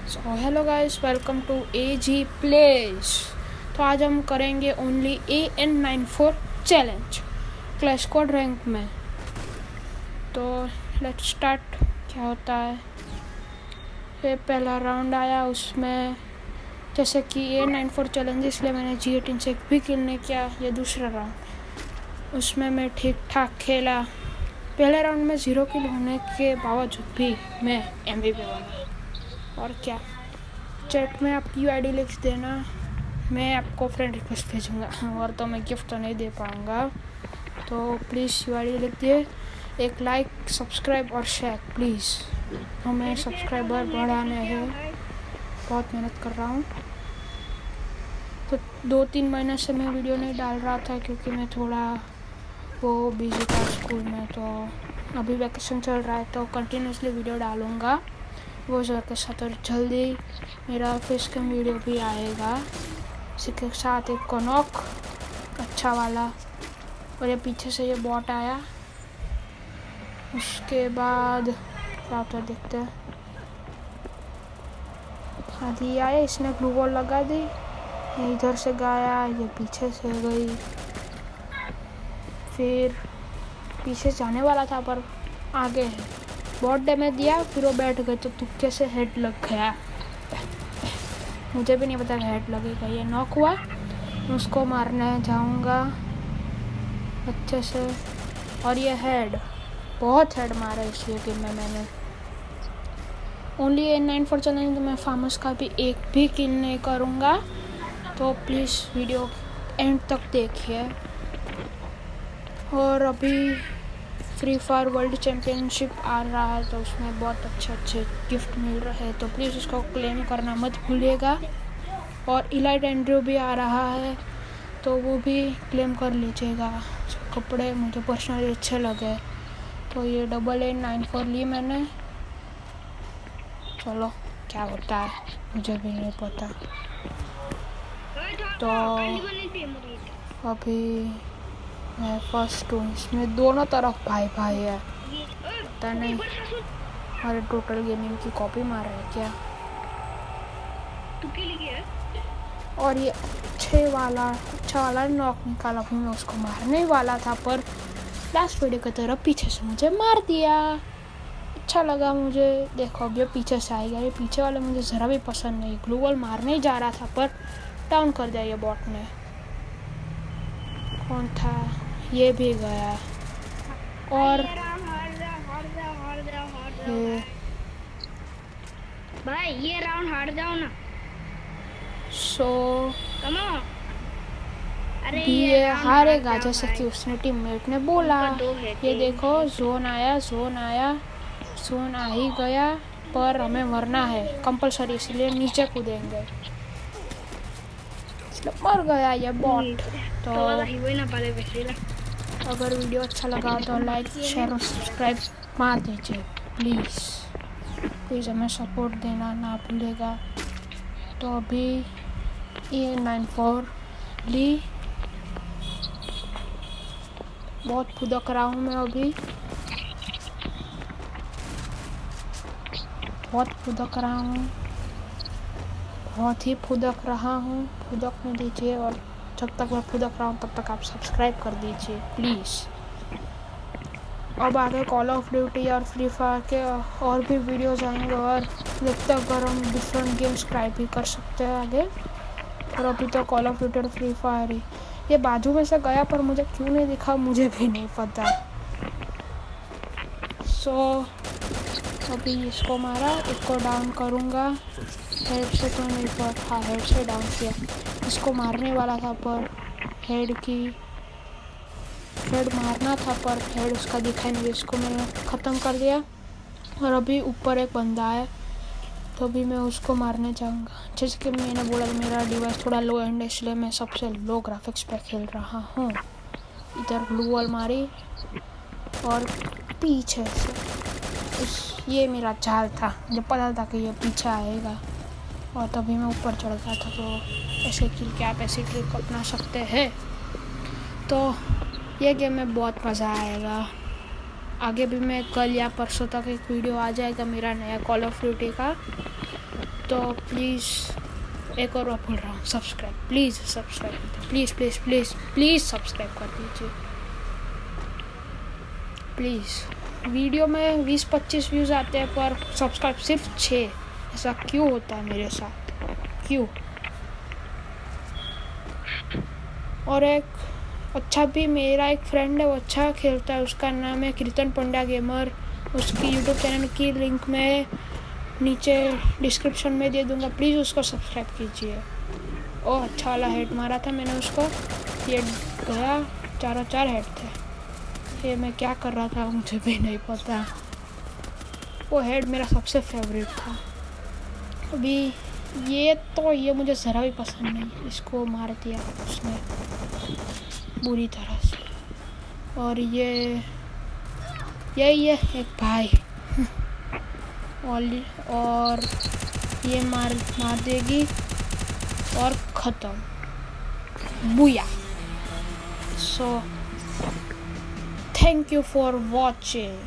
So hello guys, welcome to AG place. तो आज हम करेंगे only AN94 challenge clash squad rank में। तो लेट्स स्टार्ट। क्या होता है, ये पहला राउंड आया, उसमें जैसे कि AN94 चैलेंज, इसलिए मैंने G18 से भी किल नहीं किया। ये दूसरा राउंड, उसमें मैं ठीक ठाक खेला। पहले राउंड में 0 किल होने के बावजूद भी मैं MVP बना। और क्या, चैट में आपकी ID लिख देना, मैं आपको फ्रेंड रिक्वेस्ट भेजूँगा। और तो मैं गिफ्ट तो नहीं दे पाऊँगा, तो प्लीज़ ID लिख दिए। एक लाइक, सब्सक्राइब और शेयर प्लीज़। हमें सब्सक्राइबर बढ़ाने हैं, बहुत मेहनत कर रहा हूँ। तो 2-3 महीने से मैं वीडियो नहीं डाल रहा था क्योंकि मैं थोड़ा वो बिजी था स्कूल में। तो अभी वैकेशन चल रहा है तो कंटिन्यूसली वीडियो डालूँगा वो सर के साथ। और जल्दी मेरा फेस कैम वीडियो भी आएगा, इसी के साथ एक कॉनॉक अच्छा वाला। और ये पीछे से ये बॉट आया, उसके बाद क्या होता देखते हैं। आधी आया, इसने ग्लू वॉल लगा दी, ये इधर से गया, ये पीछे से गई, फिर पीछे जाने वाला था पर आगे है। बहुत डैमेज दिया, फिर वो बैठ गए तो तुक्के से हेड लग गया। मुझे भी नहीं पता हेड लगेगा। ये नॉक हुआ, उसको मारने जाऊंगा अच्छे से। और ये हेड, बहुत हेड मारा इसलिए कि मैंने ओनली AN94 चैलेंज तो मैं फार्मर्स का भी एक भी किल नहीं करूँगा। तो प्लीज़ वीडियो एंड तक देखिए। और अभी फ्री फायर वर्ल्ड चैम्पियनशिप आ रहा है, तो उसमें बहुत अच्छे गिफ्ट मिल रहे हैं, तो प्लीज़ उसको क्लेम करना मत भूलिएगा। और इलाइट एंड्रयू भी आ रहा है, तो वो भी क्लेम कर लीजिएगा। कपड़े मुझे पर्सनली अच्छे लगे, तो ये AN94 ली मैंने। चलो क्या होता है मुझे भी नहीं पता। तो अभी मैं फर्स्ट हूँ, इसमें दोनों तरफ भाई है, पता नहीं हमारे टोटल गेमिंग की कॉपी मार रहे हैं क्या। और ये अच्छा वाला नॉक निकाला, भी मैं उसको मारने ही वाला था, पर लास्ट वीडियो की तरह पीछे से मुझे मार दिया। अच्छा लगा मुझे। देखो अब ये पीछे से आएगा, ये पीछे वाले मुझे ज़रा भी पसंद नहीं। ग्लू वॉल मारने ही जा रहा था पर डाउन कर दिया ये बॉट ने। कौन था, ये भी गया। और भाई ये राउंड हार जाओ ना। अरे ये हारेगा जैसे कि उसने टीममेट ने बोला। ये देखो जोन आया, जोन आ ही गया, पर हमें मरना है कंपलसरी, इसलिए नीचे कूदेंगे। मर गया ये बॉट। तो अगर वीडियो अच्छा लगा तो लाइक, शेयर और सब्सक्राइब मार दीजिए प्लीज़ हमें सपोर्ट देना ना भूलिएगा। तो अभी AN94 ली, बहुत फुदक रहा हूँ मैं अभी, बहुत ही फुदक रहा हूँ। फुदकने दीजिए, और जब तक मैं फुदक रहा हूँ तब तक आप सब्सक्राइब कर दीजिए प्लीज़। अब आगे कॉल ऑफ ड्यूटी और फ्री फायर के और भी वीडियोज़ आएंगे, और देखते अगर हम डिफरेंट गेम्स ट्राई भी कर सकते हैं आगे। और अभी तो कॉल ऑफ ड्यूटी और फ्री फायर ही। ये बाजू में से गया पर मुझे क्यों नहीं दिखा मुझे भी नहीं पता। अभी इसको मारा, इसको डाउन करूँगा। हेड से तो नहीं पड़ा, हेड से डाउन किया। इसको मारने वाला था पर हेड मारना था पर हेड उसका दिखाई नहीं, इसको मैंने ख़त्म कर दिया। और अभी ऊपर एक बंदा है, तो अभी मैं उसको मारने जाऊँगा। जैसे कि मैंने बोला मेरा डिवाइस थोड़ा लो एंड, इसलिए मैं सबसे लो ग्राफिक्स पे खेल रहा हूँ। इधर ग्लू वॉल मारी और पीछे से ये मेरा चाल था, मुझे पता था कि ये पीछे आएगा, और तभी मैं ऊपर चढ़ गया था। तो ऐसे किल के आप ऐसे ट्रिक अपना सकते हैं। तो ये गेम में बहुत मज़ा आएगा। आगे भी मैं कल या परसों तक एक वीडियो आ जाएगा मेरा नया कॉल ऑफ ड्यूटी का। तो प्लीज़ एक और बार बोल रहा हूँ, subscribe please, subscribe please please please please subscribe कर दीजिए प्लीज़। वीडियो में 20-25 व्यूज़ आते हैं पर सब्सक्राइब सिर्फ 6। ऐसा क्यों होता है मेरे साथ, क्यों? और एक अच्छा भी मेरा एक फ्रेंड है, वो अच्छा खेलता है, उसका नाम है कीर्तन पंड्या गेमर। उसकी यूट्यूब चैनल की लिंक मैं नीचे डिस्क्रिप्शन में दे दूँगा, प्लीज़ उसको सब्सक्राइब कीजिए। ओह अच्छा वाला हेड मारा था मैंने उसको, ये गया, 4 हेड थे। ये मैं क्या कर रहा था मुझे भी नहीं पता। वो हेड मेरा सबसे फेवरेट था। अभी ये मुझे ज़रा भी पसंद नहीं, इसको मार दिया उसने बुरी तरह से। और ये एक भाई और ये मार देगी और ख़त्म, बुया। So thank you for watching.